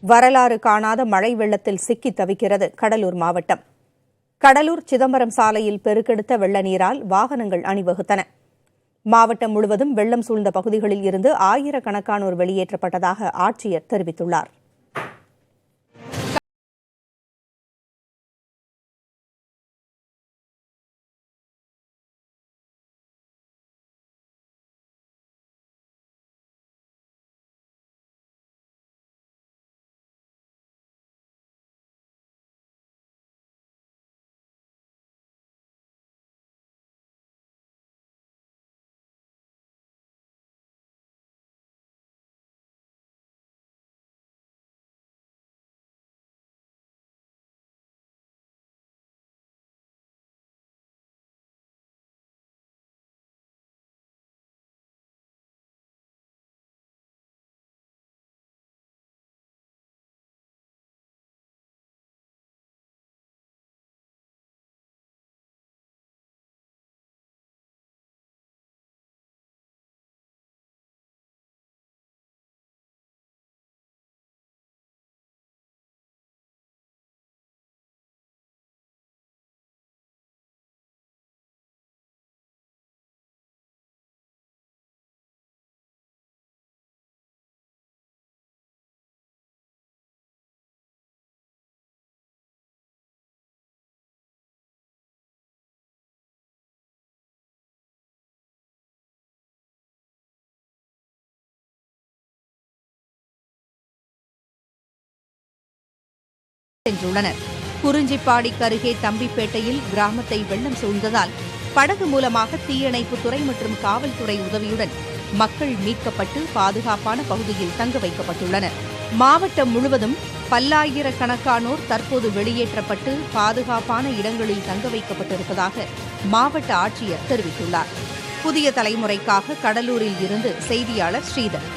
வரலாறு காணாத மழை வெள்ளத்தில் சிக்கி தவிக்கிறது கடலூர் மாவட்டம். கடலூர் சிதம்பரம் சாலையில் பெருக்கெடுத்த வெள்ள நீரால் வாகனங்கள் அணிவகுத்தன. மாவட்டம் முழுவதும் வெள்ளம் சூழ்ந்த பகுதிகளில் இருந்து ஆயிரக்கணக்கானோர் வெளியேற்றப்பட்டதாக ஆட்சியர் தெரிவித்துள்ளார். சென்றுள்ளனர். குறிஞ்சிப்பாடிக்கு அருகே தம்பிப்பேட்டையில் கிராமத்தை வெள்ளம் சூழ்ந்ததால் படகு மூலமாக தீயணைப்புத்துறை மற்றும் காவல்துறை உதவியுடன் மக்கள் மீட்கப்பட்டு பாதுகாப்பான பகுதியில் தங்க வைக்கப்பட்டுள்ளனர். மாவட்டம் முழுவதும் பல்லாயிரக்கணக்கானோர் தற்போது வெளியேற்றப்பட்டு பாதுகாப்பான இடங்களில் தங்க வைக்கப்பட்டிருப்பதாக மாவட்ட ஆட்சியர் தெரிவித்துள்ளார். புதிய தலைமுறைக்காக கடலூரில் இருந்து செய்தியாளர் ஸ்ரீதர்.